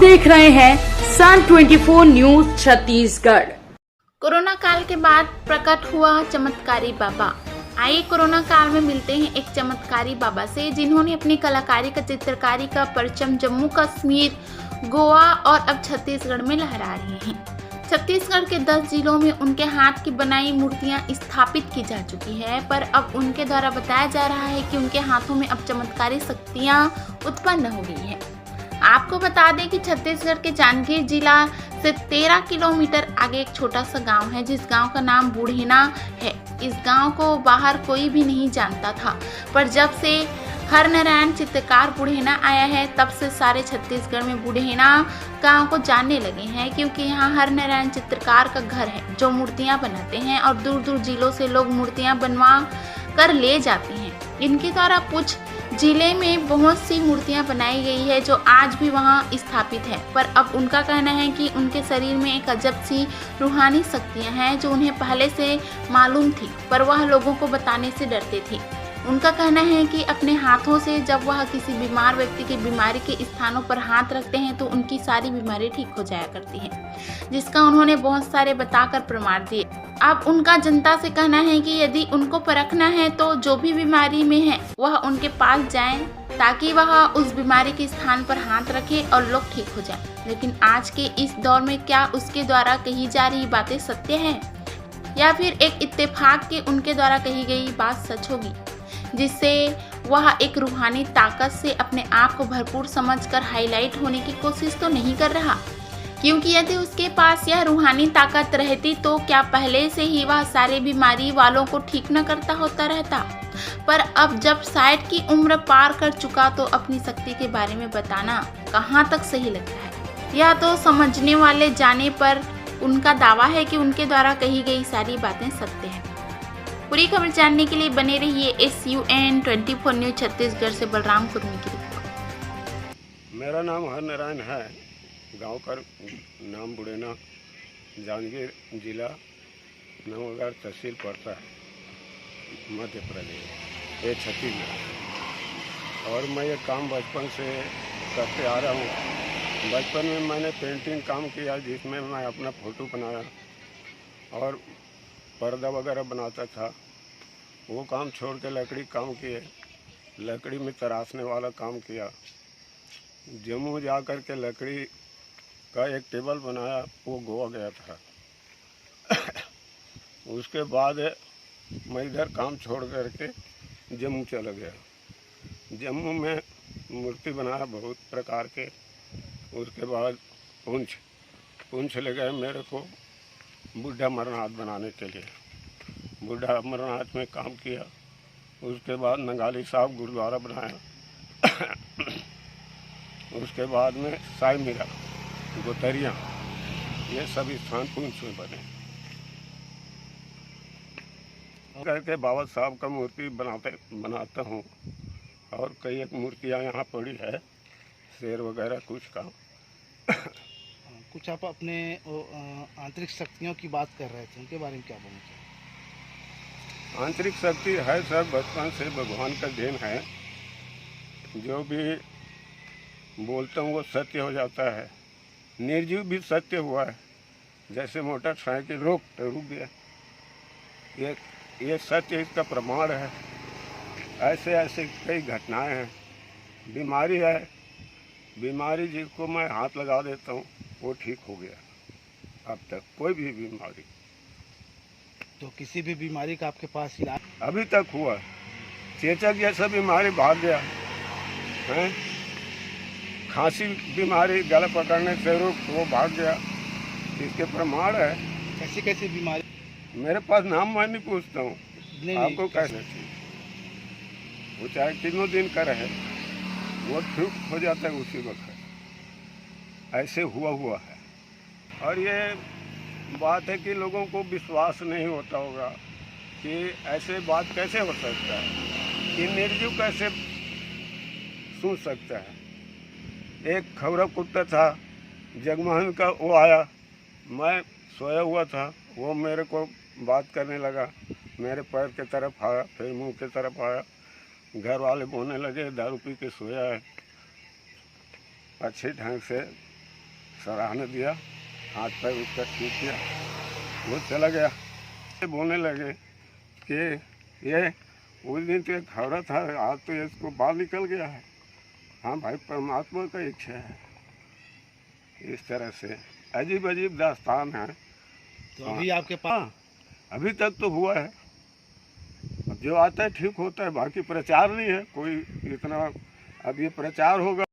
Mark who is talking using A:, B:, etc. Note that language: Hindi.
A: देख रहे हैं सन 24 न्यूज छत्तीसगढ़।
B: कोरोना काल के बाद प्रकट हुआ चमत्कारी बाबा। आइए कोरोना काल में मिलते हैं एक चमत्कारी बाबा से, जिन्होंने अपनी कलाकारी का चित्रकारी का परचम जम्मू कश्मीर, गोवा और अब छत्तीसगढ़ में लहरा रहे हैं। छत्तीसगढ़ के 10 जिलों में उनके हाथ की बनाई मूर्तियां स्थापित की जा चुकी है, पर अब उनके द्वारा बताया जा रहा है कि उनके हाथों में अब चमत्कारी शक्तियां उत्पन्न हो गई है। आपको बता दें कि छत्तीसगढ़ के जांजगीर जिला से 13 किलोमीटर आगे एक छोटा सा गांव है, जिस गांव का नाम बुढ़ेना है। इस गांव को बाहर कोई भी नहीं जानता था, पर जब से हरनारायण चित्रकार बुढ़ेना आया है, तब से सारे छत्तीसगढ़ में बुढ़ेना गांव को जानने लगे हैं, क्योंकि यहाँ हरनारायण चित्रकार का घर है जो मूर्तियाँ बनाते हैं और दूर दूर जिलों से लोग मूर्तियाँ बनवा कर ले जाते हैं। इनके द्वारा कुछ जिले में बहुत सी मूर्तियां बनाई गई है जो आज भी वहां स्थापित है, पर अब उनका कहना है कि उनके शरीर में एक अजब सी रूहानी शक्तियां हैं जो उन्हें पहले से मालूम थी, पर वह लोगों को बताने से डरते थे। उनका कहना है कि अपने हाथों से जब वह किसी बीमार व्यक्ति की बीमारी के स्थानों पर हाथ रखते हैं तो उनकी सारी बीमारी ठीक हो जाया करती है, जिसका उन्होंने बहुत सारे बताकर प्रमाण दिए। अब उनका जनता से कहना है कि यदि उनको परखना है तो जो भी बीमारी में है वह उनके पास जाएं, ताकि वह उस बीमारी के स्थान पर हाथ रखे और लोग ठीक हो जाएं। लेकिन आज के इस दौर में क्या उसके द्वारा कही जा रही बातें सत्य है, या फिर एक इत्तेफाक के उनके द्वारा कही गई बात सच होगी, जिससे वह एक रूहानी ताकत से अपने आप को भरपूर समझकर हाईलाइट होने की कोशिश तो नहीं कर रहा, क्योंकि यदि उसके पास यह रूहानी ताकत रहती तो क्या पहले से ही वह सारे बीमारी वालों को ठीक न करता होता रहता। पर अब जब 60 की उम्र पार कर चुका तो अपनी शक्ति के बारे में बताना कहाँ तक सही लगता है। यह तो समझने वाले जाने पर उनका दावा है कि उनके द्वारा कही गई सारी बातें सत्य है। पूरी खबर जानने के लिए बने रहिए SUN 24 न्यूज छत्तीसगढ़ से बलराम कुर्मी की रिपोर्ट।
C: मेरा नाम हरनारायण है, गांव का नाम बुढ़ेना, जांजगीर जिला नवगढ़ तहसील पड़ता है, मध्य प्रदेश, ये छत्तीसगढ़। और मैं ये काम बचपन से करते आ रहा हूँ। बचपन में मैंने पेंटिंग काम किया, जिसमें मैं अपना फ़ोटो बनाया और पर्दा वगैरह बनाता था। वो काम छोड़ के लकड़ी काम किए, लकड़ी में तराशने वाला काम किया। जम्मू जा कर के लकड़ी का एक टेबल बनाया, वो गोवा गया था। उसके बाद मैं इधर काम छोड़ करके जम्मू चला गया। जम्मू में मूर्ति बनाया बहुत प्रकार के। उसके बाद पुंछ ले गए मेरे को बुढ़ा अमरनाथ बनाने के लिए। बुढ़ा अमरनाथ में काम किया। उसके बाद नंगाली साहब गुरुद्वारा बनाया। उसके बाद में साई मीरा, गोतरिया, ये सभी स्थान पुंछ में बने। करके बाबा साहब का मूर्ति बनाता हूँ, और कई एक मूर्तियाँ यहाँ पड़ी है, शेर वगैरह कुछ का।
D: कुछ आप अपने आंतरिक शक्तियों की बात कर रहे थे, उनके बारे में क्या बोलना चाहिए?
C: आंतरिक शक्ति है सर, बचपन से भगवान का देन है। जो भी बोलता हूँ वो सत्य हो जाता है। निर्जीव भी सत्य हुआ है, जैसे मोटरसाइकिल रुक गया, ये सत्य, इसका प्रमाण है। ऐसे ऐसे कई घटनाएं हैं। बीमारी है, बीमारी जिसको मैं हाथ लगा देता हूँ वो ठीक हो गया। अब तक कोई भी बीमारी,
D: तो किसी भी बीमारी का आपके पास इलाज
C: अभी तक हुआ। चेचक जैसा बीमारी भाग गया है। खांसी बीमारी गला पकड़ने से रुक, वो भाग गया। इसके प्रमाण है।
D: कैसी कैसी बीमारी?
C: मेरे पास नाम मैं नहीं पूछता हूँ, आपको कहना चाहिए। वो चाहे तीनों दिन का रहे, वो ठीक हो जाता है उसी वक्त। ऐसे हुआ है। और ये बात है कि लोगों को विश्वास नहीं होता होगा कि ऐसे बात कैसे हो सकता है, कि निर्जीव कैसे सुन सकता है। एक खबरा कुत्ता था जगमोहन का, वो आया, मैं सोया हुआ था, वो मेरे को बात करने लगा, मेरे पैर की तरफ आया, फिर मुंह की तरफ आया। घर वाले बोलने लगे दारू पी के सोया है। अच्छे ढंग से सराहना दिया, हाथ पैर उसका ठीक किया, वो चला गया। बोलने लगे कि ये उस दिन तो एक खबरा था, आज तो इसको बाहर निकल गया है। हाँ भाई, परमात्मा का इच्छा है। इस तरह से अजीब अजीब दास्तान है।
D: तो अभी आपके पास
C: हाँ, अभी तक तो हुआ है। अब जो आता है ठीक होता है, बाकी प्रचार नहीं है कोई इतना। अब ये प्रचार होगा।